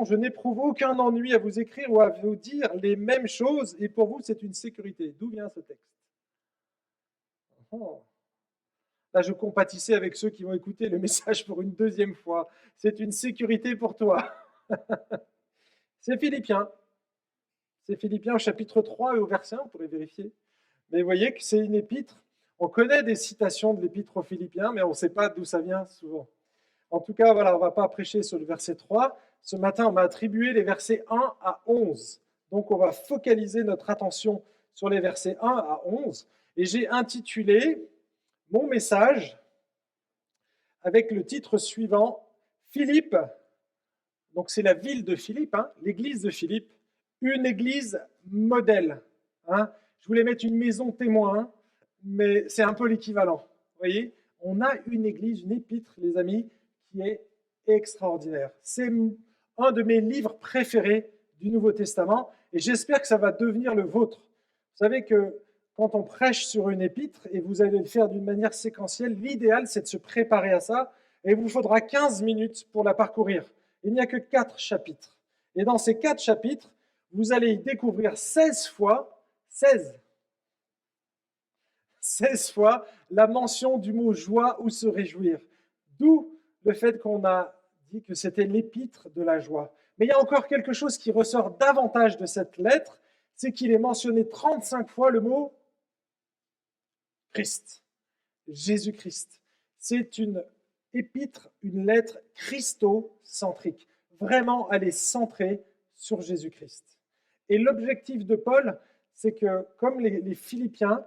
Je n'éprouve aucun ennui à vous écrire ou à vous dire les mêmes choses, et pour vous, c'est une sécurité. D'où vient ce texte? Oh. Là, je compatissais avec ceux qui vont écouter le message pour une deuxième fois. C'est une sécurité pour toi. C'est Philippiens. C'est Philippiens au chapitre 3 et au verset 1, vous pourrez vérifier. Mais vous voyez que c'est une épître. On connaît des citations de l'épître aux Philippiens, mais on ne sait pas d'où ça vient souvent. En tout cas, voilà, on ne va pas prêcher sur le verset 3. Ce matin, on m'a attribué les versets 1 à 11. Donc, on va focaliser notre attention sur les versets 1 à 11. Et j'ai intitulé mon message avec le titre suivant, Philippe, donc c'est la ville de Philippe, hein, l'église de Philippe, une église modèle. Hein. Je voulais mettre une maison témoin, mais c'est un peu l'équivalent. Vous voyez, on a une église, une épître, les amis, qui est extraordinaire. C'est un de mes livres préférés du Nouveau Testament, et j'espère que ça va devenir le vôtre. Vous savez que quand on prêche sur une épître, et vous allez le faire d'une manière séquentielle, l'idéal, c'est de se préparer à ça, et il vous faudra 15 minutes pour la parcourir. Il n'y a que 4 chapitres. Et dans ces 4 chapitres, vous allez y découvrir 16 fois, 16 fois la mention du mot joie ou se réjouir. D'où le fait qu'on a dit que c'était l'épître de la joie. Mais il y a encore quelque chose qui ressort davantage de cette lettre, c'est qu'il est mentionné 35 fois le mot Christ, Jésus-Christ. C'est une épître, une lettre christocentrique. Vraiment, elle est centrée sur Jésus-Christ. Et l'objectif de Paul, c'est que, comme les Philippiens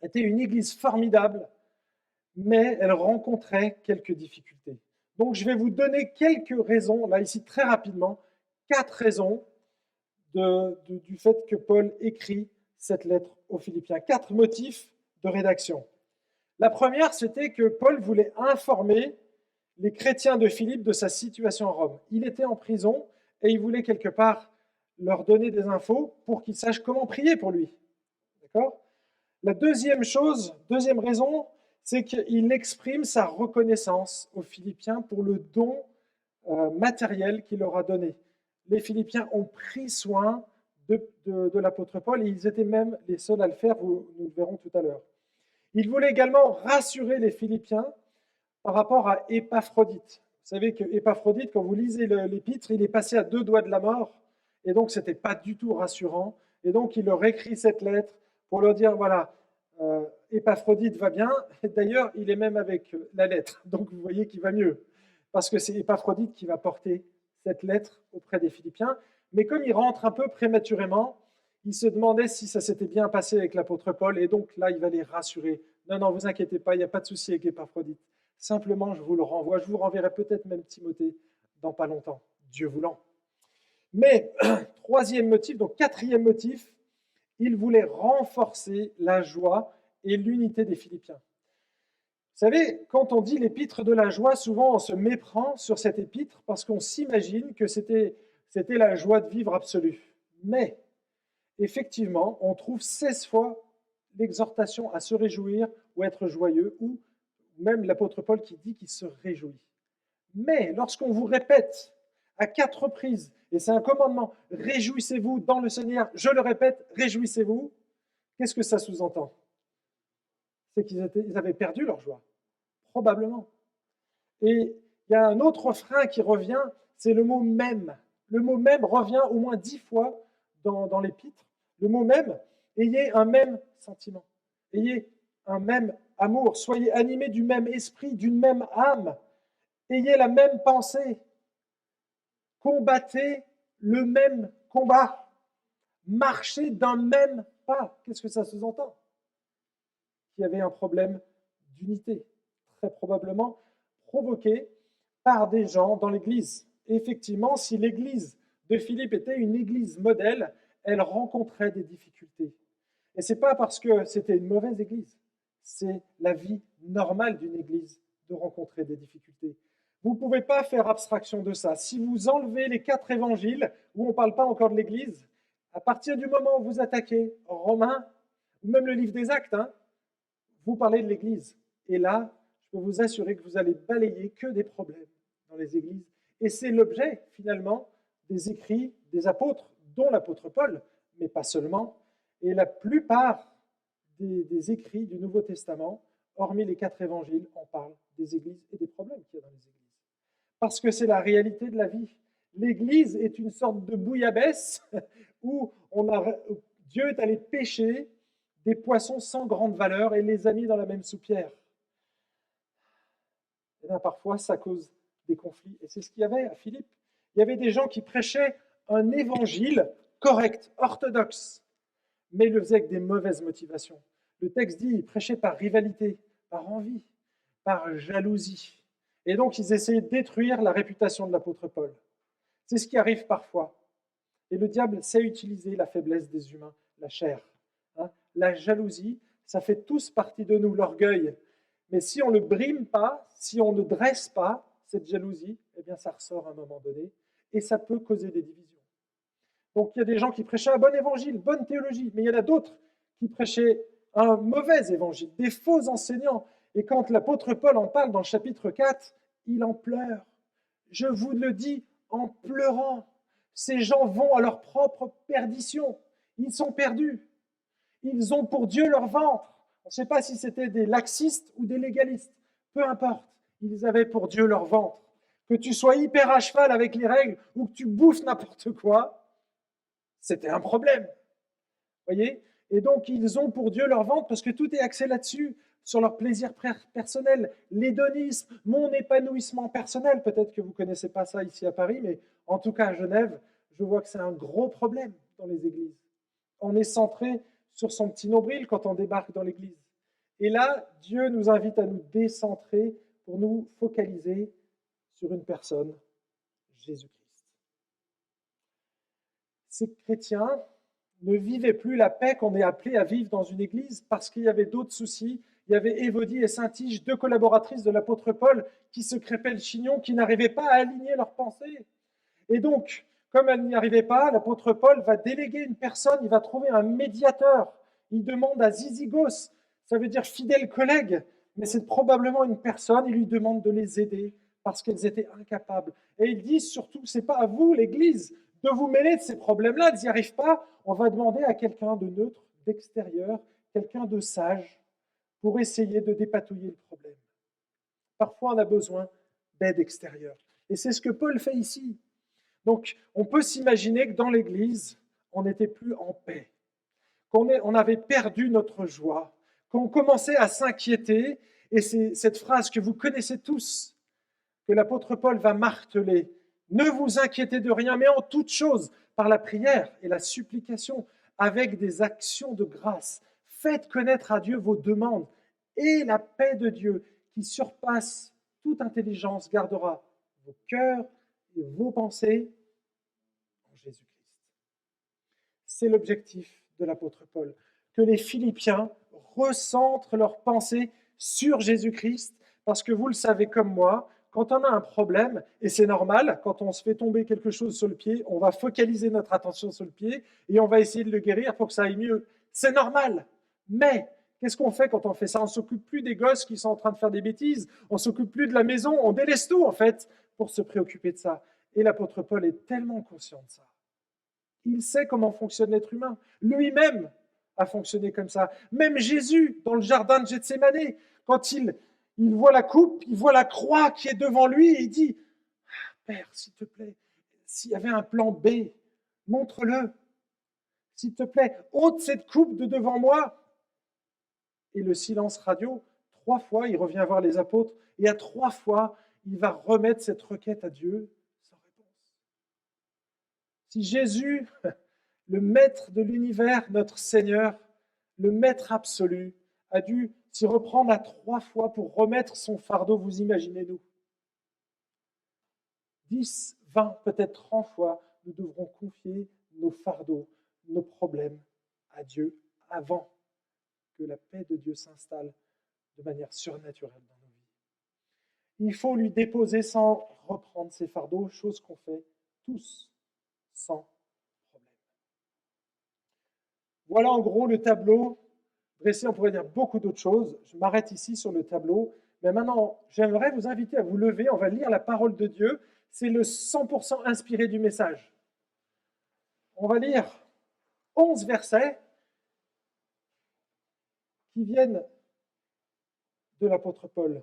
étaient une église formidable, mais elle rencontrait quelques difficultés. Donc, je vais vous donner quelques raisons, là, ici, très rapidement, 4 raisons du fait que Paul écrit cette lettre aux Philippiens. 4 motifs de rédaction. La première, c'était que Paul voulait informer les chrétiens de Philippe de sa situation en Rome. Il était en prison et il voulait quelque part leur donner des infos pour qu'ils sachent comment prier pour lui. D'accord ? La deuxième raison, c'est qu'il exprime sa reconnaissance aux Philippiens pour le don matériel qu'il leur a donné. Les Philippiens ont pris soin de l'apôtre Paul et ils étaient même les seuls à le faire, nous le verrons tout à l'heure. Il voulait également rassurer les Philippiens par rapport à Épaphrodite. Vous savez que Épaphrodite, quand vous lisez l'épître, il est passé à 2 doigts de la mort, et donc ce n'était pas du tout rassurant. Et donc il leur écrit cette lettre pour leur dire, voilà, Épaphrodite va bien, et d'ailleurs il est même avec la lettre, donc vous voyez qu'il va mieux, parce que c'est Épaphrodite qui va porter cette lettre auprès des Philippiens. Mais comme il rentre un peu prématurément, il se demandait si ça s'était bien passé avec l'apôtre Paul, et donc là, il va les rassurer. Non, non, vous inquiétez pas, il n'y a pas de souci avec Épaphrodite. Simplement, je vous le renvoie. Je vous renverrai peut-être même Timothée dans pas longtemps, Dieu voulant. Mais, troisième motif, donc quatrième motif, il voulait renforcer la joie et l'unité des Philippiens. Vous savez, quand on dit l'épître de la joie, souvent on se méprend sur cette épître parce qu'on s'imagine que c'était la joie de vivre absolue. Mais, effectivement, on trouve 16 fois l'exhortation à se réjouir ou être joyeux, ou même l'apôtre Paul qui dit qu'il se réjouit. Mais lorsqu'on vous répète à 4 reprises, et c'est un commandement, réjouissez-vous dans le Seigneur, je le répète, réjouissez-vous, qu'est-ce que ça sous-entend? C'est qu'ils avaient perdu leur joie, probablement. Et il y a un autre frein qui revient, c'est le mot même. Le mot même revient au moins 10 fois dans l'épître. Le mot même, ayez un même sentiment, ayez un même amour, soyez animés du même esprit, d'une même âme, ayez la même pensée, combattez le même combat, marchez d'un même pas. Qu'est-ce que ça sous-entend? Qu'il y avait un problème d'unité, très probablement provoqué par des gens dans l'Église. Et effectivement, si l'Église de Philippe était une Église modèle, elle rencontrait des difficultés. Et ce n'est pas parce que c'était une mauvaise Église, c'est la vie normale d'une Église de rencontrer des difficultés. Vous ne pouvez pas faire abstraction de ça. Si vous enlevez les 4 évangiles, où on ne parle pas encore de l'Église, à partir du moment où vous attaquez Romains, ou même le livre des Actes, vous parlez de l'Église. Et là, je peux vous assurer que vous allez balayer que des problèmes dans les églises. Et c'est l'objet, finalement, des écrits des apôtres, dont l'apôtre Paul, mais pas seulement, et la plupart des écrits du Nouveau Testament, hormis les 4 évangiles, en parlent des églises et des problèmes qu'il y a dans les églises. Parce que c'est la réalité de la vie. L'Église est une sorte de bouillabaisse où Dieu est allé pêcher des poissons sans grande valeur et les a mis dans la même soupière. Et bien, parfois, ça cause des conflits. Et c'est ce qu'il y avait à Philippe. Il y avait des gens qui prêchaient un évangile correct, orthodoxe, mais ils le faisaient avec des mauvaises motivations. Le texte dit, ils prêchaient par rivalité, par envie, par jalousie. Et donc, ils essayaient de détruire la réputation de l'apôtre Paul. C'est ce qui arrive parfois. Et le diable sait utiliser la faiblesse des humains, la chair. La jalousie, ça fait tous partie de nous, l'orgueil. Mais si on ne le brime pas, si on ne dresse pas cette jalousie, eh bien ça ressort à un moment donné et ça peut causer des divisions. Donc il y a des gens qui prêchaient un bon évangile, bonne théologie, mais il y en a d'autres qui prêchaient un mauvais évangile, des faux enseignants. Et quand l'apôtre Paul en parle dans le chapitre 4, il en pleure. Je vous le dis en pleurant. Ces gens vont à leur propre perdition. Ils sont perdus. Ils ont pour Dieu leur ventre. On ne sait pas si c'était des laxistes ou des légalistes. Peu importe. Ils avaient pour Dieu leur ventre. Que tu sois hyper à cheval avec les règles ou que tu bouffes n'importe quoi, c'était un problème. Voyez ? Et donc, ils ont pour Dieu leur ventre parce que tout est axé là-dessus, sur leur plaisir personnel, l'hédonisme, mon épanouissement personnel. Peut-être que vous ne connaissez pas ça ici à Paris, mais en tout cas à Genève, je vois que c'est un gros problème dans les églises. On est centré sur son petit nombril quand on débarque dans l'église. Et là, Dieu nous invite à nous décentrer pour nous focaliser sur une personne, Jésus-Christ. Ces chrétiens ne vivaient plus la paix qu'on est appelé à vivre dans une église parce qu'il y avait d'autres soucis. Il y avait Évodie et Saint-Tige, 2 collaboratrices de l'apôtre Paul, qui se crêpaient le chignon, qui n'arrivaient pas à aligner leurs pensées. Et donc, comme elles n'y arrivaient pas, l'apôtre Paul va déléguer une personne, il va trouver un médiateur. Il demande à Zizygos, ça veut dire fidèle collègue, mais c'est probablement une personne, il lui demande de les aider parce qu'elles étaient incapables. Et il dit surtout, c'est pas à vous, l'Église, de vous mêler de ces problèmes-là, elles n'y arrivent pas. On va demander à quelqu'un de neutre, d'extérieur, quelqu'un de sage, pour essayer de dépatouiller le problème. Parfois, on a besoin d'aide extérieure. Et c'est ce que Paul fait ici. Donc, on peut s'imaginer que dans l'Église, on n'était plus en paix, qu'on avait perdu notre joie, qu'on commençait à s'inquiéter. Et c'est cette phrase que vous connaissez tous, que l'apôtre Paul va marteler. Ne vous inquiétez de rien, mais en toute chose, par la prière et la supplication, avec des actions de grâce, faites connaître à Dieu vos demandes, et la paix de Dieu, qui surpasse toute intelligence, gardera vos cœurs et vos pensées en Jésus-Christ. C'est l'objectif de l'apôtre Paul, que les Philippiens recentrent leurs pensées sur Jésus-Christ, parce que vous le savez comme moi, quand on a un problème, et c'est normal, quand on se fait tomber quelque chose sur le pied, on va focaliser notre attention sur le pied et on va essayer de le guérir pour que ça aille mieux. C'est normal. Mais qu'est-ce qu'on fait quand on fait ça? On ne s'occupe plus des gosses qui sont en train de faire des bêtises, on ne s'occupe plus de la maison, on délaisse tout en fait pour se préoccuper de ça. Et l'apôtre Paul est tellement conscient de ça. Il sait comment fonctionne l'être humain. Lui-même a fonctionné comme ça. Même Jésus, dans le jardin de Gethsémanée, quand il voit la coupe, il voit la croix qui est devant lui et il dit « Père, s'il te plaît, s'il y avait un plan B, montre-le. S'il te plaît, ôte cette coupe de devant moi. » Et le silence radio, 3 fois, il revient voir les apôtres et à 3 fois, il va remettre cette requête à Dieu sans réponse. Si Jésus, le maître de l'univers, notre Seigneur, le maître absolu, a dû s'y reprendre à 3 fois pour remettre son fardeau, vous imaginez-nous. 10, 20, peut-être 30 fois, nous devrons confier nos fardeaux, nos problèmes à Dieu avant que la paix de Dieu s'installe de manière surnaturelle dans nos vies. Il faut lui déposer sans reprendre ses fardeaux, chose qu'on fait tous sans problème. Voilà en gros le tableau dressé, on pourrait dire beaucoup d'autres choses. Je m'arrête ici sur le tableau. Mais maintenant, j'aimerais vous inviter à vous lever. On va lire la parole de Dieu. C'est le 100% inspiré du message. On va lire 11 versets qui viennent de l'apôtre Paul.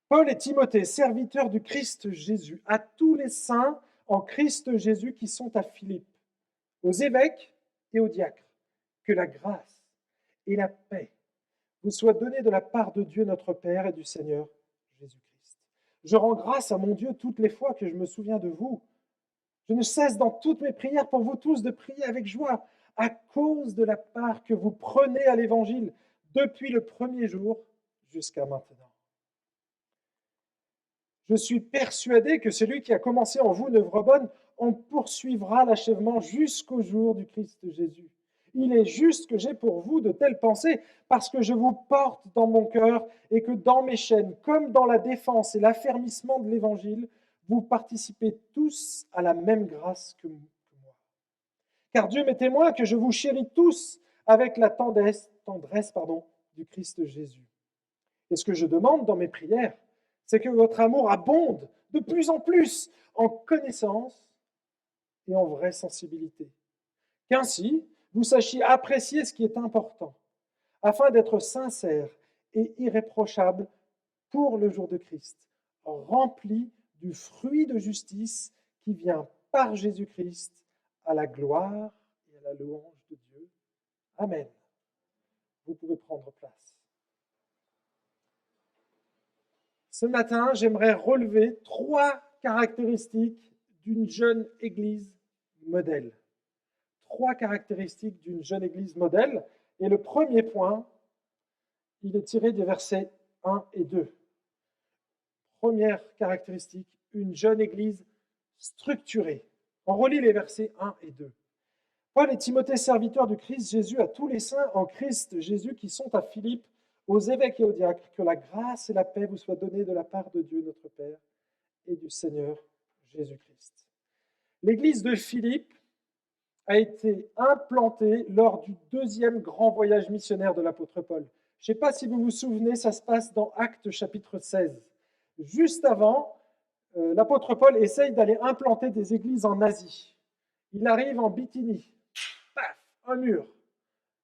Paul et Timothée, serviteurs du Christ Jésus, à tous les saints en Christ Jésus qui sont à Philippe, aux évêques et aux diacres, que la grâce et la paix vous soient données de la part de Dieu notre Père et du Seigneur Jésus-Christ. Je rends grâce à mon Dieu toutes les fois que je me souviens de vous. Je ne cesse dans toutes mes prières pour vous tous de prier avec joie à cause de la part que vous prenez à l'Évangile depuis le premier jour jusqu'à maintenant. Je suis persuadé que celui qui a commencé en vous une œuvre bonne en poursuivra l'achèvement jusqu'au jour du Christ Jésus. Il est juste que j'ai pour vous de telles pensées parce que je vous porte dans mon cœur et que dans mes chaînes, comme dans la défense et l'affermissement de l'Évangile, vous participez tous à la même grâce que moi. Car Dieu m'est témoin que je vous chéris tous avec la tendresse du Christ Jésus. Et ce que je demande dans mes prières, c'est que votre amour abonde de plus en plus en connaissance et en vraie sensibilité. Qu'ainsi, vous sachiez apprécier ce qui est important, afin d'être sincère et irréprochable pour le jour de Christ, rempli du fruit de justice qui vient par Jésus-Christ à la gloire et à la louange de Dieu. Amen. Vous pouvez prendre place. Ce matin, j'aimerais relever 3 caractéristiques d'une jeune église modèle. 3 caractéristiques d'une jeune église modèle. Et le premier point, il est tiré des versets 1 et 2. Première caractéristique, une jeune église structurée. On relit les versets 1 et 2. Paul et Timothée, serviteurs du Christ Jésus, à tous les saints en Christ Jésus qui sont à Philippe, aux évêques et aux diacres, que la grâce et la paix vous soient données de la part de Dieu notre Père et du Seigneur Jésus-Christ. L'église de Philippe a été implantée lors du 2e grand voyage missionnaire de l'apôtre Paul. Je ne sais pas si vous vous souvenez, ça se passe dans Actes chapitre 16. Juste avant, l'apôtre Paul essaye d'aller implanter des églises en Asie. Il arrive en Bithynie. Paf, un mur.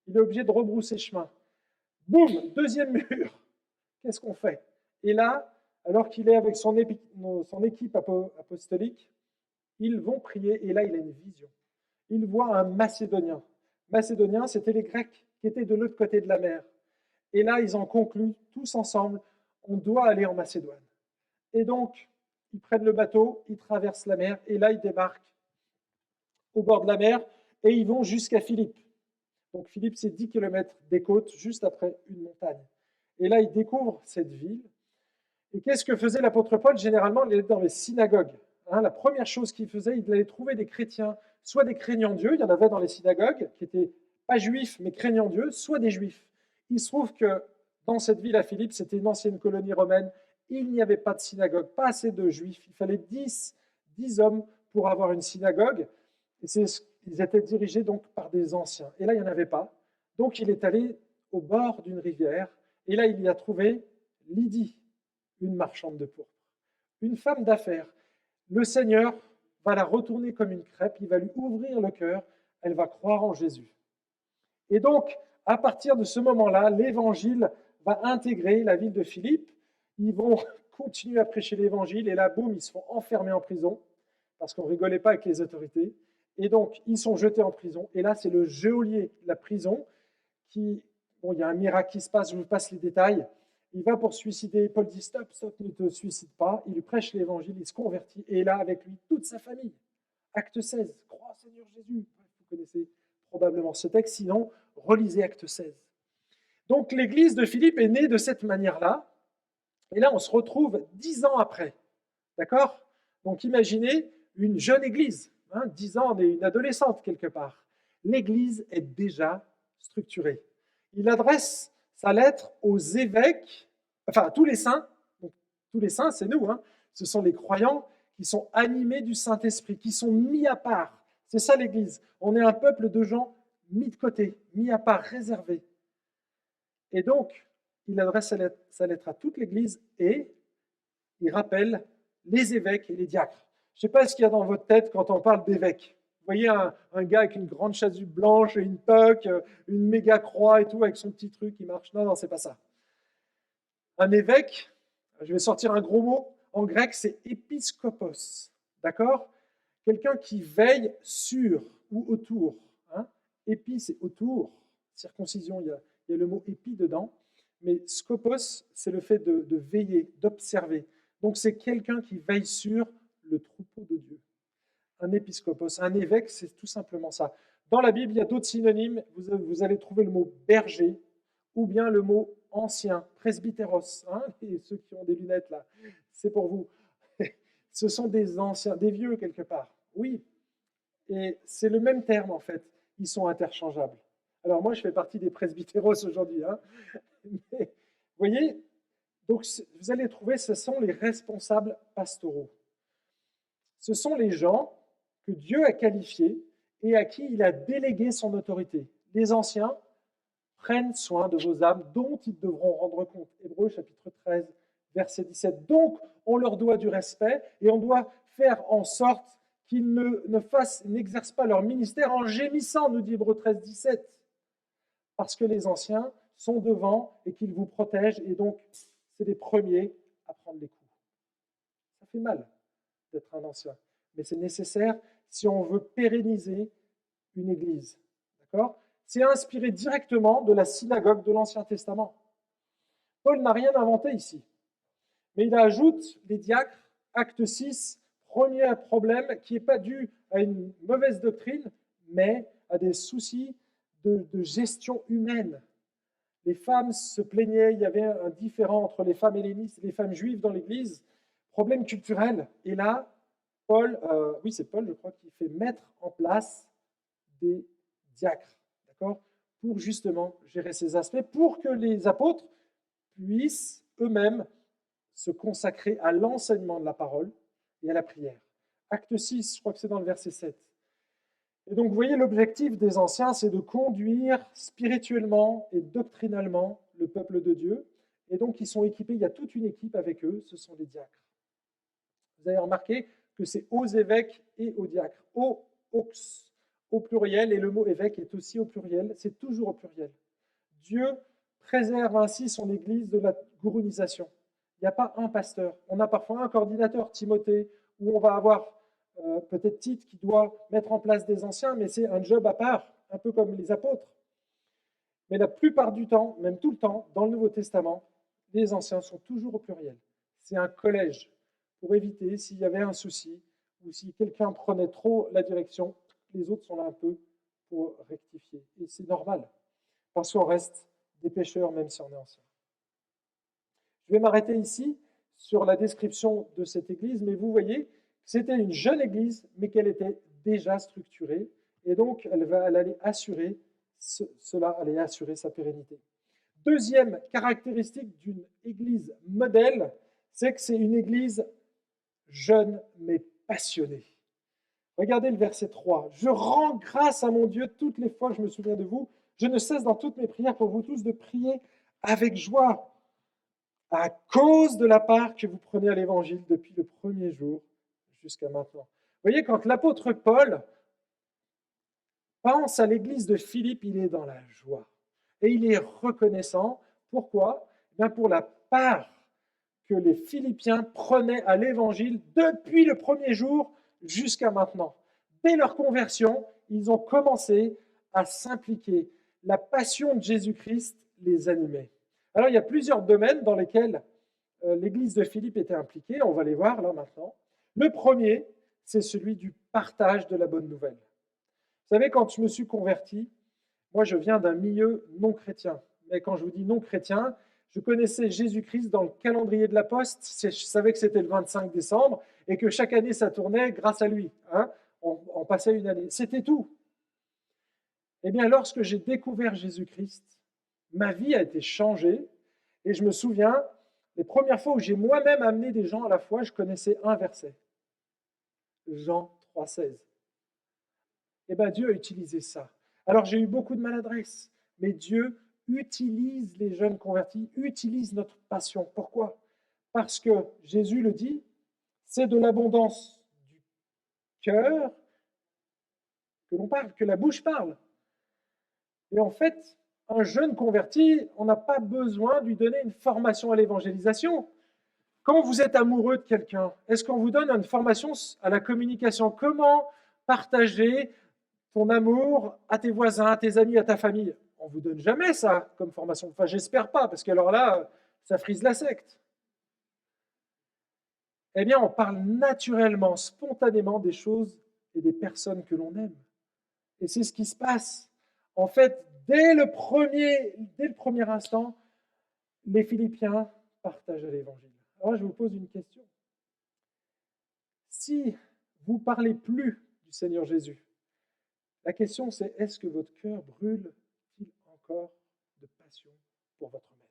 Il est obligé de rebrousser chemin. Boum, 2e mur. Qu'est-ce qu'on fait? Et là, alors qu'il est avec son équipe apostolique, ils vont prier et là, il a une vision. Il voit un Macédonien. Macédonien, c'était les Grecs qui étaient de l'autre côté de la mer. Et là, ils en concluent tous ensemble, on doit aller en Macédoine. Et donc, ils prennent le bateau, ils traversent la mer et là, ils débarquent au bord de la mer et ils vont jusqu'à Philippe. Donc Philippe, c'est 10 km des côtes, juste après une montagne. Et là, il découvre cette ville. Et qu'est-ce que faisait l'apôtre Paul? Généralement, il allait dans les synagogues. La première chose qu'il faisait, il allait trouver des chrétiens, soit des craignants Dieu, il y en avait dans les synagogues, qui n'étaient pas juifs, mais craignant Dieu, soit des juifs. Il se trouve que dans cette ville à Philippe, c'était une ancienne colonie romaine, il n'y avait pas de synagogue, pas assez de juifs, il fallait 10 hommes pour avoir une synagogue. Et ils étaient dirigés donc par des anciens. Et là, il n'y en avait pas. Donc, il est allé au bord d'une rivière. Et là, il y a trouvé Lydie, une marchande de pourpre, une femme d'affaires. Le Seigneur va la retourner comme une crêpe. Il va lui ouvrir le cœur. Elle va croire en Jésus. Et donc, à partir de ce moment-là, l'Évangile va intégrer la ville de Philippe. Ils vont continuer à prêcher l'Évangile. Et là, boum, ils se font enfermer en prison parce qu'on ne rigolait pas avec les autorités. Et donc, ils sont jetés en prison. Et là, c'est le geôlier de la prison qui... Bon, il y a un miracle qui se passe, je vous passe les détails. Il va pour se suicider. Paul dit, stop, ne te suicide pas. Il lui prêche l'évangile, il se convertit. Et là, avec lui, toute sa famille. Acte 16, crois Seigneur Jésus. Vous connaissez probablement ce texte, sinon, relisez Acte 16. Donc, l'église de Philippe est née de cette manière-là. Et là, on se retrouve 10 ans après. D'accord? Donc, imaginez une jeune église. 10 ans, on est une adolescente quelque part. L'église est déjà structurée. Il adresse sa lettre aux évêques, enfin à tous les saints. Donc, tous les saints, c'est nous. Ce sont les croyants qui sont animés du Saint-Esprit, qui sont mis à part. C'est ça l'église. On est un peuple de gens mis de côté, mis à part, réservés. Et donc, il adresse sa lettre à toute l'église et il rappelle les évêques et les diacres. Je ne sais pas ce qu'il y a dans votre tête quand on parle d'évêques. Vous voyez un gars avec une grande chasuble blanche et une toque, une méga croix et tout, avec son petit truc qui marche. Non, non, c'est pas ça. Un évêque, je vais sortir un gros mot, en grec c'est épiskopos, d'accord? Quelqu'un qui veille sur ou autour. Hein? Épi, c'est autour. Circoncision, il y a le mot épi dedans. Mais scopos, c'est le fait de veiller, d'observer. Donc c'est quelqu'un qui veille sur le troupeau de Dieu. Un épiscopos, un évêque, c'est tout simplement ça. Dans la Bible, il y a d'autres synonymes. Vous allez trouver le mot berger ou bien le mot ancien, presbytéros. Hein, et ceux qui ont des lunettes là, c'est pour vous. Ce sont des anciens, des vieux quelque part. Oui, et c'est le même terme en fait. Ils sont interchangeables. Alors moi, je fais partie des presbytéros aujourd'hui. Hein. Mais, vous voyez, donc vous allez trouver, ce sont les responsables pastoraux. Ce sont les gens que Dieu a qualifiés et à qui il a délégué son autorité. Les anciens prennent soin de vos âmes dont ils devront rendre compte. Hébreux chapitre 13, verset 17. Donc, on leur doit du respect et on doit faire en sorte qu'ils n'exercent pas leur ministère en gémissant, nous dit Hébreux 13, 17. Parce que les anciens sont devant et qu'ils vous protègent et donc c'est les premiers à prendre les coups. Ça fait mal d'être un ancien, mais c'est nécessaire si on veut pérenniser une église. D'accord ? C'est inspiré directement de la synagogue de l'Ancien Testament. Paul n'a rien inventé ici, mais il ajoute les diacres, acte 6, premier problème qui n'est pas dû à une mauvaise doctrine, mais à des soucis de gestion humaine. Les femmes se plaignaient, il y avait un différend entre les femmes hellénistes et les femmes juives dans l'Église, problème culturel. Et là, Paul, c'est Paul, je crois, qui fait mettre en place des diacres, d'accord, pour justement gérer ces aspects, pour que les apôtres puissent eux-mêmes se consacrer à l'enseignement de la parole et à la prière. Acte 6, je crois que c'est dans le verset 7. Et donc, vous voyez, l'objectif des anciens, c'est de conduire spirituellement et doctrinalement le peuple de Dieu. Et donc, ils sont équipés, il y a toute une équipe avec eux, ce sont les diacres. Vous avez remarqué que c'est aux évêques et aux diacres, aux au pluriel, et le mot évêque est aussi au pluriel, c'est toujours au pluriel. Dieu préserve ainsi son Église de la gourounisation. Il n'y a pas un pasteur. On a parfois un coordinateur, Timothée, où on va avoir peut-être Tite qui doit mettre en place des anciens, mais c'est un job à part, un peu comme les apôtres. Mais la plupart du temps, même tout le temps, dans le Nouveau Testament, les anciens sont toujours au pluriel. C'est un collège pour éviter s'il y avait un souci ou si quelqu'un prenait trop la direction, les autres sont là un peu pour rectifier. Et c'est normal, parce qu'on reste des pécheurs même si on est ancien. Je vais m'arrêter ici sur la description de cette église, mais vous voyez, c'était une jeune église, mais qu'elle était déjà structurée, et donc elle allait assurer cela, allait assurer sa pérennité. Deuxième caractéristique d'une église modèle, c'est que c'est une église jeune mais passionnée. Regardez le verset 3. Je rends grâce à mon Dieu toutes les fois que je me souviens de vous. Je ne cesse dans toutes mes prières pour vous tous de prier avec joie à cause de la part que vous prenez à l'évangile depuis le premier jour jusqu'à maintenant. Vous voyez, quand l'apôtre Paul pense à l'église de Philippe, il est dans la joie. Et il est reconnaissant. Pourquoi ? Pour la part que les Philippiens prenaient à l'évangile depuis le premier jour jusqu'à maintenant. Dès leur conversion, ils ont commencé à s'impliquer. La passion de Jésus-Christ les animait. Alors, il y a plusieurs domaines dans lesquels l'église de Philippe était impliquée. On va les voir là maintenant. Le premier, c'est celui du partage de la bonne nouvelle. Vous savez, quand je me suis converti, moi, je viens d'un milieu non chrétien. Mais quand je vous dis non chrétien, je connaissais Jésus-Christ dans le calendrier de la Poste. Je savais que c'était le 25 décembre et que chaque année, ça tournait grâce à lui. Hein, on passait une année. C'était tout. Eh bien, lorsque j'ai découvert Jésus-Christ, ma vie a été changée. Et je me souviens, les premières fois où j'ai moi-même amené des gens à la foi, je connaissais un verset. Jean 3,16. Eh bien, Dieu a utilisé ça. Alors, j'ai eu beaucoup de maladresse, mais Dieu utilise les jeunes convertis, utilise notre passion. Pourquoi ? Parce que Jésus le dit, C'est de l'abondance du cœur que l'on parle, que la bouche parle. Et en fait, un jeune converti, on n'a pas besoin de lui donner une formation à l'évangélisation. Quand vous êtes amoureux de quelqu'un, est-ce qu'on vous donne une formation à la communication? Comment partager ton amour à tes voisins, à tes amis, à ta famille? On ne vous donne jamais ça comme formation. Enfin, j'espère pas, parce que alors là, ça frise la secte. Eh bien, on parle naturellement, spontanément des choses et des personnes que l'on aime. Et c'est ce qui se passe. En fait, dès le premier instant, les Philippiens partagent l'évangile. Alors, je vous pose une question. Si vous ne parlez plus du Seigneur Jésus, la question c'est, est-ce que votre cœur brûle-t-il encore de passion pour votre maître?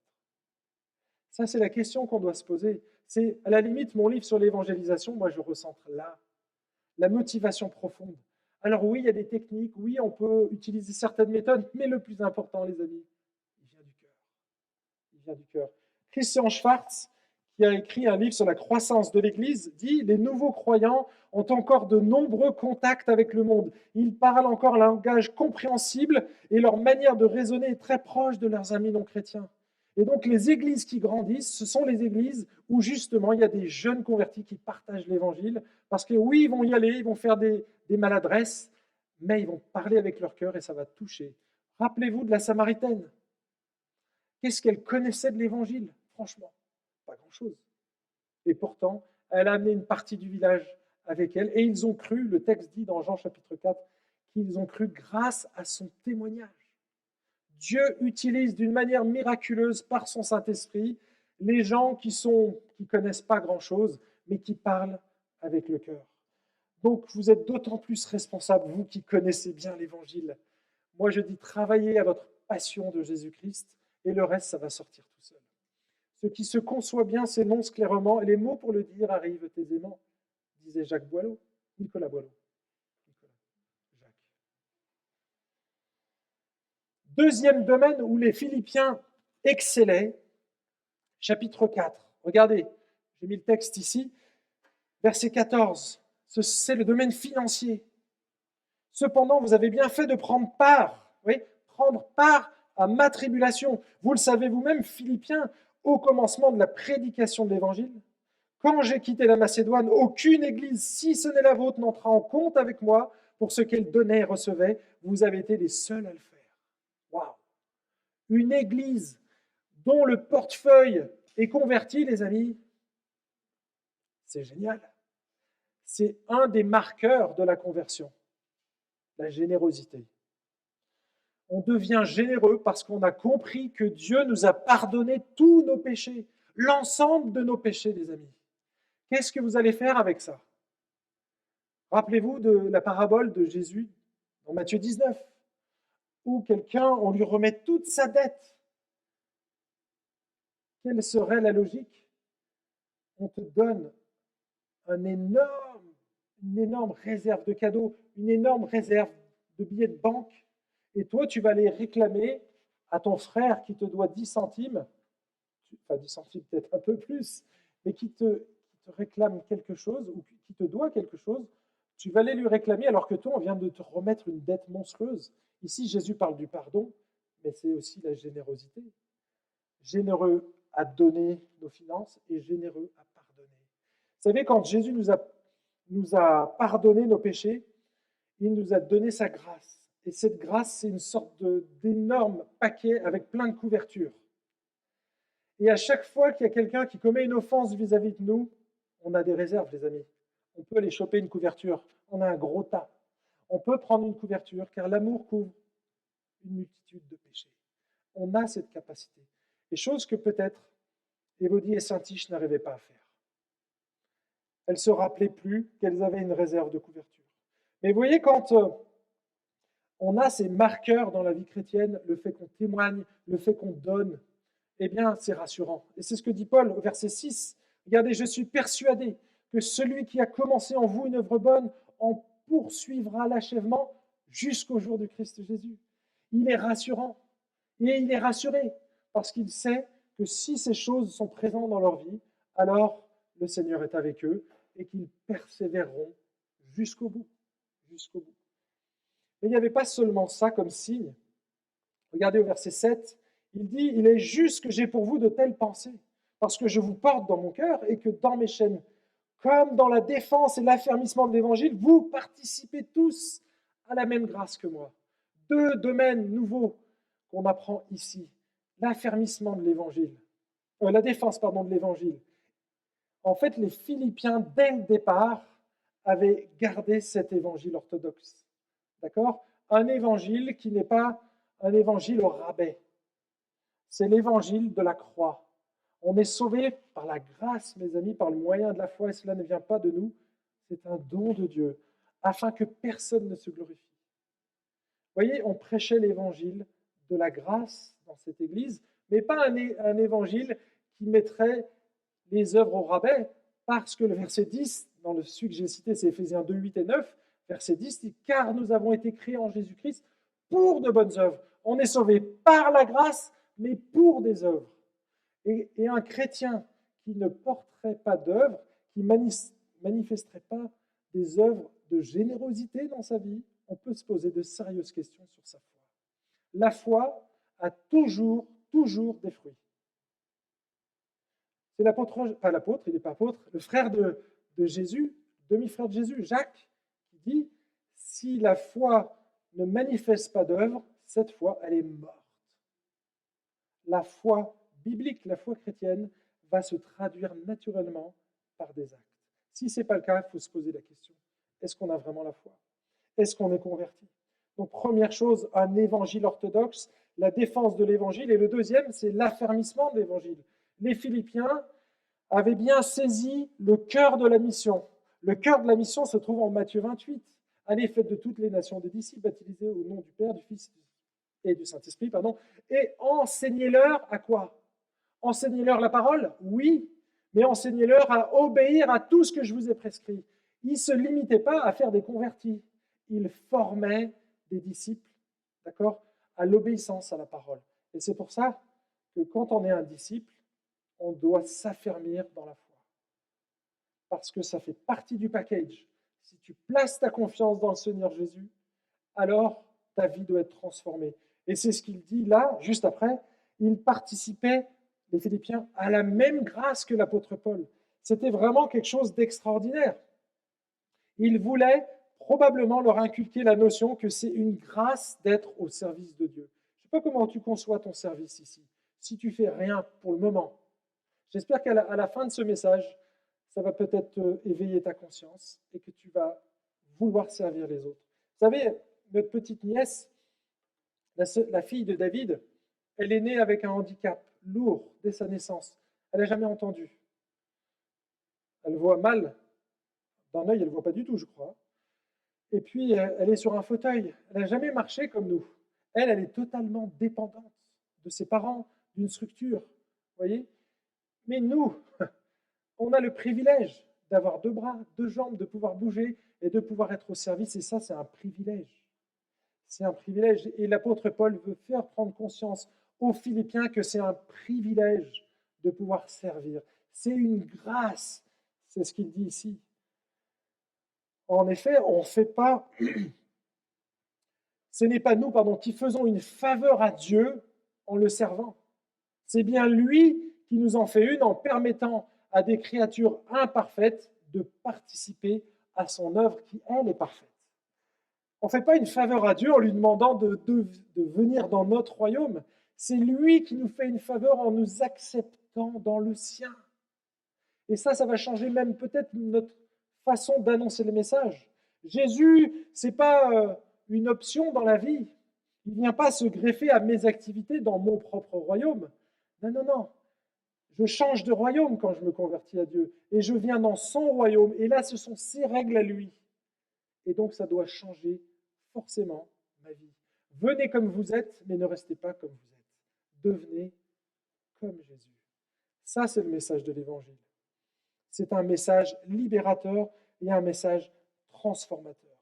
Ça, c'est la question qu'on doit se poser. C'est, à la limite, mon livre sur l'évangélisation, moi, je recentre là, la motivation profonde. Alors oui, il y a des techniques, oui, on peut utiliser certaines méthodes, mais le plus important, les amis, il vient du cœur. Il vient du cœur. Christian Schwartz, qui a écrit un livre sur la croissance de l'Église, dit « Les nouveaux croyants ont encore de nombreux contacts avec le monde. Ils parlent encore un langage compréhensible et leur manière de raisonner est très proche de leurs amis non chrétiens. » Et donc les églises qui grandissent, ce sont les églises où justement il y a des jeunes convertis qui partagent l'évangile, parce que oui, ils vont y aller, ils vont faire des maladresses, mais ils vont parler avec leur cœur et ça va toucher. Rappelez-vous de la Samaritaine. Qu'est-ce qu'elle connaissait de l'évangile? Franchement, pas grand-chose. Et pourtant, elle a amené une partie du village avec elle, et ils ont cru, le texte dit dans Jean chapitre 4, qu'ils ont cru grâce à son témoignage. Dieu utilise d'une manière miraculeuse par son Saint-Esprit les gens qui connaissent pas grand-chose, mais qui parlent avec le cœur. Donc vous êtes d'autant plus responsable, vous qui connaissez bien l'Évangile. Moi je dis, travaillez à votre passion de Jésus-Christ, et le reste, ça va sortir tout seul. Ce qui se conçoit bien s'énonce clairement, et les mots pour le dire arrivent aisément, disait Nicolas Boileau. Jacques. Deuxième domaine où les Philippiens excellaient, chapitre 4. Regardez, j'ai mis le texte ici, verset 14. C'est le domaine financier. Cependant, vous avez bien fait de prendre part, prendre part à ma tribulation. Vous le savez vous-même, Philippiens, au commencement de la prédication de l'Évangile, quand j'ai quitté la Macédoine, aucune église, si ce n'est la vôtre, n'entra en compte avec moi pour ce qu'elle donnait et recevait. Vous avez été les seuls à le faire. Waouh! Une église dont le portefeuille est converti, les amis, c'est génial. C'est un des marqueurs de la conversion, la générosité. On devient généreux parce qu'on a compris que Dieu nous a pardonné tous nos péchés, l'ensemble de nos péchés, les amis. Qu'est-ce que vous allez faire avec ça? Rappelez-vous de la parabole de Jésus dans Matthieu 19, où on lui remet toute sa dette. Quelle serait la logique? On te donne une énorme réserve de cadeaux, une énorme réserve de billets de banque, et toi, tu vas aller réclamer à ton frère qui te doit 10 centimes, enfin 10 centimes peut-être un peu plus, mais qui te réclame quelque chose, ou qui te doit quelque chose, tu vas aller lui réclamer alors que toi, on vient de te remettre une dette monstrueuse. Ici, Jésus parle du pardon, mais c'est aussi la générosité. Généreux à donner nos finances et généreux à pardonner. Vous savez, quand Jésus nous a pardonné nos péchés, il nous a donné sa grâce. Et cette grâce, c'est une sorte d'énorme paquet avec plein de couvertures. Et à chaque fois qu'il y a quelqu'un qui commet une offense vis-à-vis de nous, on a des réserves, les amis. On peut aller choper une couverture. On a un gros tas. On peut prendre une couverture, car l'amour couvre une multitude de péchés. On a cette capacité. Et chose que peut-être Évodie et Saint-Tiche n'arrivaient pas à faire. Elles ne se rappelaient plus qu'elles avaient une réserve de couverture. Mais vous voyez, quand on a ces marqueurs dans la vie chrétienne, le fait qu'on témoigne, le fait qu'on donne, eh bien, c'est rassurant. Et c'est ce que dit Paul au verset 6. Regardez, je suis persuadé que celui qui a commencé en vous une œuvre bonne en poursuivra l'achèvement jusqu'au jour de Christ Jésus. Il est rassurant. Et il est rassuré parce qu'il sait que si ces choses sont présentes dans leur vie, alors le Seigneur est avec eux et qu'ils persévéreront jusqu'au bout. Jusqu'au bout. Mais il n'y avait pas seulement ça comme signe. Regardez au verset 7, il dit « Il est juste que j'ai pour vous de telles pensées, parce que je vous porte dans mon cœur et que dans mes chaînes, comme dans la défense et l'affermissement de l'Évangile, vous participez tous à la même grâce que moi. » Deux domaines nouveaux qu'on apprend ici. L'affermissement de l'Évangile, la défense, pardon, de l'Évangile. En fait, les Philippiens, dès le départ, avaient gardé cet Évangile orthodoxe. D'accord? Un Évangile qui n'est pas un Évangile au rabais. C'est l'Évangile de la croix. On est sauvé par la grâce, mes amis, par le moyen de la foi, et cela ne vient pas de nous. C'est un don de Dieu, afin que personne ne se glorifie. Vous voyez, on prêchait l'Évangile de la grâce dans cette Église, mais pas un Évangile qui mettrait les œuvres au rabais, parce que le verset 10, dans celui que j'ai cité, c'est Éphésiens 2, 8 et 9, verset 10 dit « Car nous avons été créés en Jésus-Christ pour de bonnes œuvres. » On est sauvé par la grâce, mais pour des œuvres. Et un chrétien qui ne porterait pas d'œuvres, qui manifesterait pas des œuvres de générosité dans sa vie, on peut se poser de sérieuses questions sur sa foi. La foi a toujours des fruits. C'est l'apôtre, pas l'apôtre, il n'est pas apôtre, le frère de Jésus, demi-frère de Jésus, Jacques, qui dit « Si la foi ne manifeste pas d'œuvre, cette foi, elle est morte. » La foi biblique, la foi chrétienne, va se traduire naturellement par des actes. Si ce n'est pas le cas, il faut se poser la question, est-ce qu'on a vraiment la foi? Est-ce qu'on est converti? Donc, première chose, un évangile orthodoxe, la défense de l'évangile, et le deuxième, c'est l'affermissement de l'évangile. Les Philippiens avaient bien saisi le cœur de la mission. Le cœur de la mission se trouve en Matthieu 28. Allez, faites de toutes les nations des disciples, baptisés au nom du Père, du Fils et du Saint-Esprit, et enseignez-leur à quoi? Enseignez-leur la parole? Oui, mais enseignez-leur à obéir à tout ce que je vous ai prescrit. Ils ne se limitaient pas à faire des convertis. Ils formaient des disciples, d'accord, à l'obéissance à la parole. Et c'est pour ça que quand on est un disciple, on doit s'affermir dans la foi. Parce que ça fait partie du package. Si tu places ta confiance dans le Seigneur Jésus, alors ta vie doit être transformée. Et c'est ce qu'il dit là, juste après. Ils participaient, les Philippiens, à la même grâce que l'apôtre Paul. C'était vraiment quelque chose d'extraordinaire. Il voulait probablement leur inculquer la notion que c'est une grâce d'être au service de Dieu. Je ne sais pas comment tu conçois ton service ici, si tu fais rien pour le moment. J'espère qu'à la fin de ce message, ça va peut-être éveiller ta conscience et que tu vas vouloir servir les autres. Vous savez, notre petite nièce, la fille de David, elle est née avec un handicap lourd dès sa naissance. Elle n'a jamais entendu. Elle voit mal. D'un œil, elle ne voit pas du tout, je crois. Et puis, elle est sur un fauteuil. Elle n'a jamais marché comme nous. Elle est totalement dépendante de ses parents, d'une structure. Vous voyez? Mais nous, on a le privilège d'avoir 2 bras, 2 jambes, de pouvoir bouger et de pouvoir être au service. Et ça, c'est un privilège. C'est un privilège. Et l'apôtre Paul veut faire prendre conscience aux Philippiens que c'est un privilège de pouvoir servir. C'est une grâce. C'est ce qu'il dit ici. En effet, on ne fait pas, ce n'est pas nous, qui faisons une faveur à Dieu en le servant. C'est bien lui qui nous en fait une en permettant à des créatures imparfaites de participer à son œuvre qui, elle, est parfaite. On ne fait pas une faveur à Dieu en lui demandant de venir dans notre royaume. C'est lui qui nous fait une faveur en nous acceptant dans le sien. Et ça va changer même peut-être notre façon d'annoncer le message. Jésus, ce n'est pas une option dans la vie. Il ne vient pas se greffer à mes activités dans mon propre royaume. Non. Je change de royaume quand je me convertis à Dieu. Et je viens dans son royaume. Et là, ce sont ses règles à lui. Et donc, ça doit changer forcément ma vie. Venez comme vous êtes, mais ne restez pas comme vous êtes. Devenez comme Jésus. Ça, c'est le message de l'Évangile. C'est un message libérateur et un message transformateur.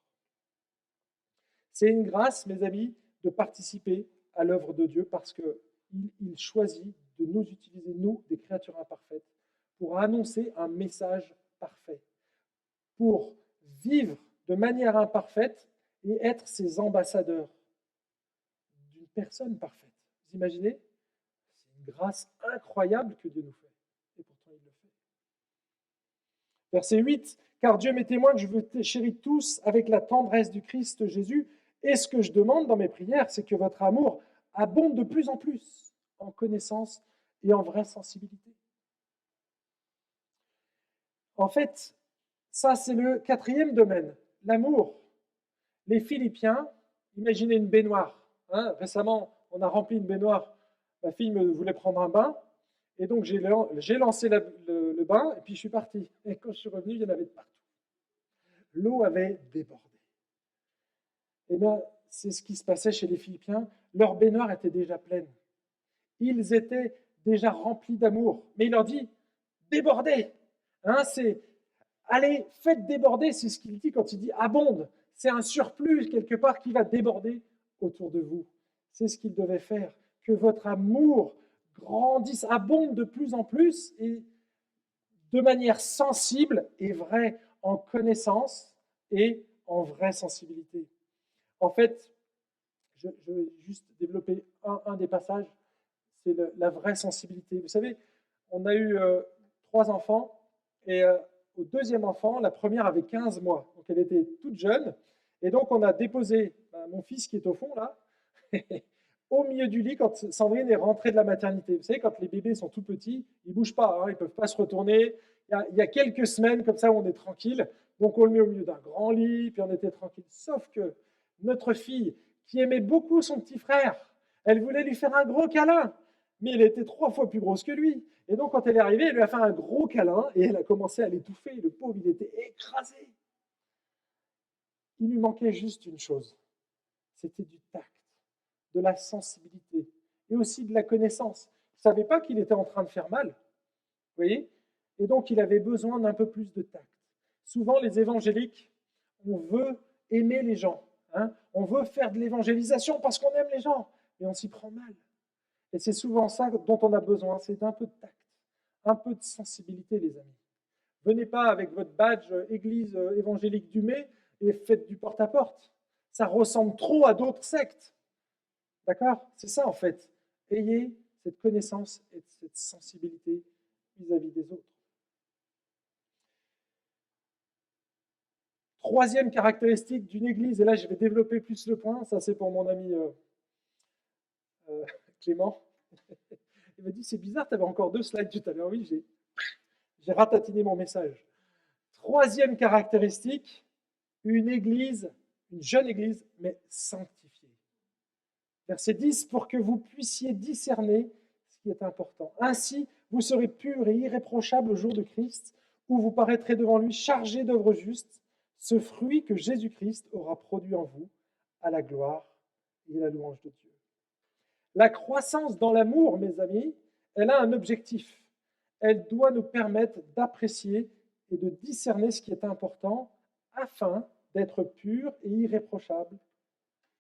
C'est une grâce, mes amis, de participer à l'œuvre de Dieu parce qu'il choisit de nous utiliser, nous, des créatures imparfaites, pour annoncer un message parfait, pour vivre de manière imparfaite et être ses ambassadeurs d'une personne parfaite. Vous imaginez? C'est une grâce incroyable que Dieu nous fait. Et pourtant, il le fait. Verset 8. Car Dieu m'est témoin que je vous chéris tous avec la tendresse du Christ Jésus. Et ce que je demande dans mes prières, c'est que votre amour abonde de plus en plus en connaissance et en vraie sensibilité. En fait, ça c'est le quatrième domaine, l'amour. Les Philippiens, imaginez une baignoire. Récemment, on a rempli une baignoire. Ma fille me voulait prendre un bain. Et donc, j'ai lancé le bain et puis je suis parti. Et quand je suis revenu, il y en avait de partout. L'eau avait débordé. Et bien, c'est ce qui se passait chez les Philippiens. Leur baignoire était déjà pleine. Ils étaient déjà remplis d'amour. Mais il leur dit, débordez. C'est, allez, faites déborder, c'est ce qu'il dit quand il dit abonde. C'est un surplus quelque part qui va déborder autour de vous. C'est ce qu'il devait faire. Que votre amour grandisse, abonde de plus en plus et de manière sensible et vraie en connaissance et en vraie sensibilité. En fait, je vais juste développer un des passages, c'est la vraie sensibilité. Vous savez, on a eu 3 enfants et au deuxième enfant, la première avait 15 mois, donc elle était toute jeune. Et donc on a déposé mon fils qui est au fond là, au milieu du lit quand Sandrine est rentrée de la maternité. Vous savez, quand les bébés sont tout petits, ils ne bougent pas, ils ne peuvent pas se retourner. Il y a quelques semaines comme ça où on est tranquille, donc on le met au milieu d'un grand lit, puis on était tranquille. Sauf que notre fille, qui aimait beaucoup son petit frère, elle voulait lui faire un gros câlin, mais elle était 3 fois plus grosse que lui. Et donc quand elle est arrivée, elle lui a fait un gros câlin et elle a commencé à l'étouffer. Le pauvre, il était écrasé. Il lui manquait juste une chose, c'était du tact, de la sensibilité et aussi de la connaissance. Il ne savait pas qu'il était en train de faire mal, vous voyez? Et donc il avait besoin d'un peu plus de tact. Souvent les évangéliques, on veut aimer les gens, on veut faire de l'évangélisation parce qu'on aime les gens, mais on s'y prend mal. Et c'est souvent ça dont on a besoin, c'est d'un peu de tact, un peu de sensibilité, les amis. Venez pas avec votre badge église évangélique du Mai et faites du porte-à-porte. Ça ressemble trop à d'autres sectes. D'accord? C'est ça en fait. Ayez cette connaissance et cette sensibilité vis-à-vis des autres. Troisième caractéristique d'une église, et là je vais développer plus le point, ça c'est pour mon ami Clément. Il m'a dit, c'est bizarre, tu avais encore 2 slides tout à l'heure. Oui, j'ai ratatiné mon message. Troisième caractéristique, une église, une jeune église, mais sanctifiée. Verset 10, pour que vous puissiez discerner ce qui est important. Ainsi, vous serez purs et irréprochables au jour de Christ, où vous paraîtrez devant lui chargés d'œuvres justes, ce fruit que Jésus-Christ aura produit en vous, à la gloire et à la louange de Dieu. La croissance dans l'amour, mes amis, elle a un objectif. Elle doit nous permettre d'apprécier et de discerner ce qui est important afin d'être purs et irréprochables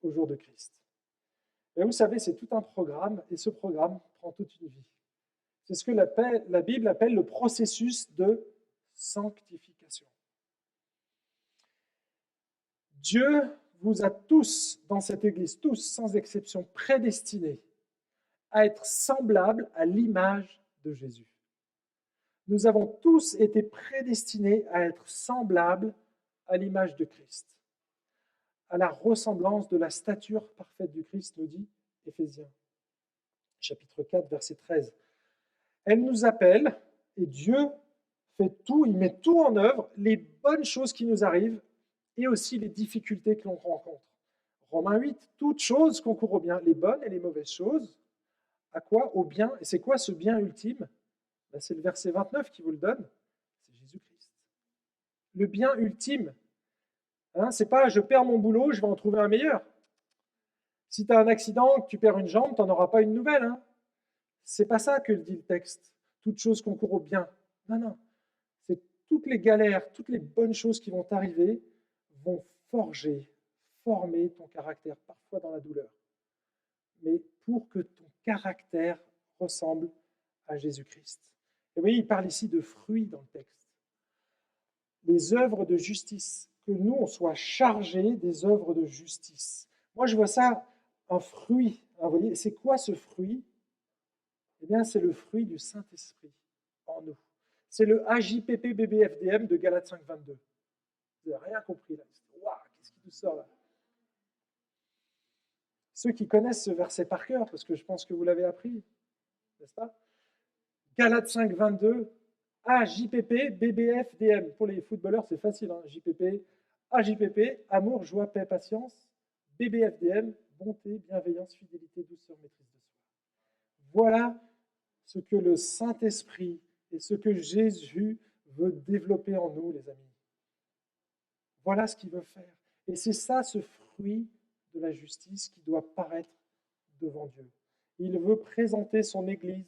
au jour de Christ. Et vous savez, c'est tout un programme et ce programme prend toute une vie. C'est ce que la Bible appelle le processus de sanctification. Dieu vous a tous, dans cette Église, tous sans exception, prédestinés à être semblables à l'image de Jésus. Nous avons tous été prédestinés à être semblables à l'image de Christ, à la ressemblance de la stature parfaite du Christ, nous dit Éphésiens, chapitre 4, verset 13. Elle nous appelle, et Dieu fait tout, il met tout en œuvre, les bonnes choses qui nous arrivent, et aussi les difficultés que l'on rencontre. Romains 8, toutes choses concourent au bien, les bonnes et les mauvaises choses. À quoi? Au bien. Et c'est quoi ce bien ultime? C'est le verset 29 qui vous le donne. C'est Jésus-Christ. Le bien ultime. C'est pas je perds mon boulot, je vais en trouver un meilleur. Si tu as un accident, que tu perds une jambe, tu n'en auras pas une nouvelle. C'est pas ça que dit le texte. Toutes choses concourent au bien. Non. C'est toutes les galères, toutes les bonnes choses qui vont t'arriver vont former ton caractère, parfois dans la douleur. Mais pour que ton caractère ressemble à Jésus-Christ. Et vous voyez, il parle ici de fruits dans le texte. les œuvres de justice, que nous, on soit chargés des œuvres de justice. Moi, je vois ça, un fruit. Vous voyez, c'est quoi ce fruit? Eh bien, c'est le fruit du Saint-Esprit en nous. C'est le AJPP BBFDM de Galates 5.22. Vous n'avez rien compris là. Waouh, qu'est-ce qui nous sort là? Ceux qui connaissent ce verset par cœur, parce que je pense que vous l'avez appris, n'est-ce pas? Galates 5.22, AJPP BBFDM. Pour les footballeurs, c'est facile. Hein? JPP, AJPP, amour, joie, paix, patience. BBFDM, bonté, bienveillance, fidélité, douceur, maîtrise de soi. Voilà ce que le Saint-Esprit et ce que Jésus veut développer en nous, les amis. Voilà ce qu'il veut faire. Et c'est ça, ce fruit de la justice qui doit paraître devant Dieu. Il veut présenter son Église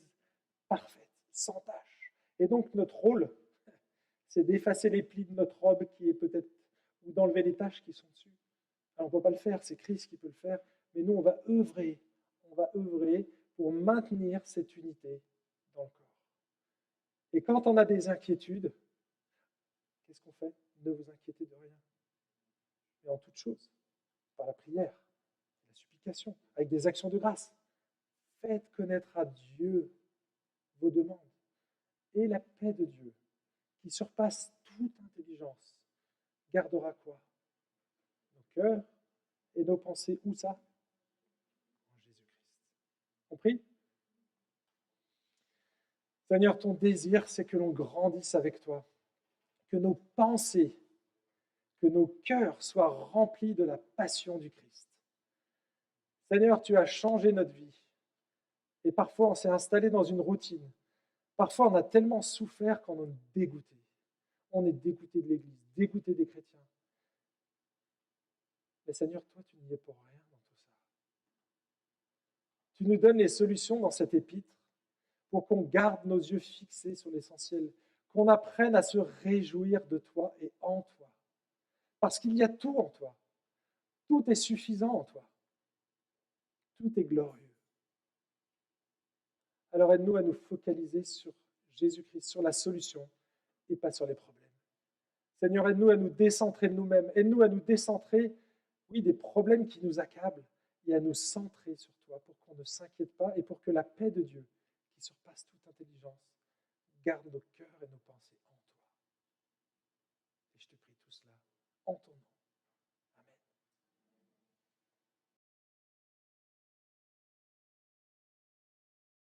parfaite, sans tâche. Et donc notre rôle, c'est d'effacer les plis de notre robe qui est peut-être, ou d'enlever les taches qui sont dessus. Alors, on ne peut pas le faire, c'est Christ qui peut le faire, mais nous, on va œuvrer pour maintenir cette unité dans le corps. Et quand on a des inquiétudes, qu'est-ce qu'on fait? Ne vous inquiétez de rien. Mais en toute chose, par la prière, la supplication, avec des actions de grâce, faites connaître à Dieu vos demandes. Et la paix de Dieu, qui surpasse toute intelligence, gardera quoi? Nos cœurs et nos pensées, où ça? En Jésus-Christ. Compris? Seigneur, ton désir, c'est que l'on grandisse avec toi, que nos pensées, que nos cœurs soient remplis de la passion du Christ. Seigneur, tu as changé notre vie. Et parfois, on s'est installé dans une routine. Parfois, on a tellement souffert qu'on en est dégoûté. On est dégoûté de l'Église, dégoûté des chrétiens. Mais Seigneur, toi, tu n'y es pour rien dans tout ça. Tu nous donnes les solutions dans cette épître pour qu'on garde nos yeux fixés sur l'essentiel, qu'on apprenne à se réjouir de toi et en toi. Parce qu'il y a tout en toi. Tout est suffisant en toi. Tout est glorieux. Alors aide-nous à nous focaliser sur Jésus-Christ, sur la solution et pas sur les problèmes. Seigneur, aide-nous à nous décentrer de nous-mêmes. Aide-nous à nous décentrer, oui, des problèmes qui nous accablent et à nous centrer sur toi pour qu'on ne s'inquiète pas et pour que la paix de Dieu, qui surpasse toute intelligence, garde nos cœurs et nos pensées.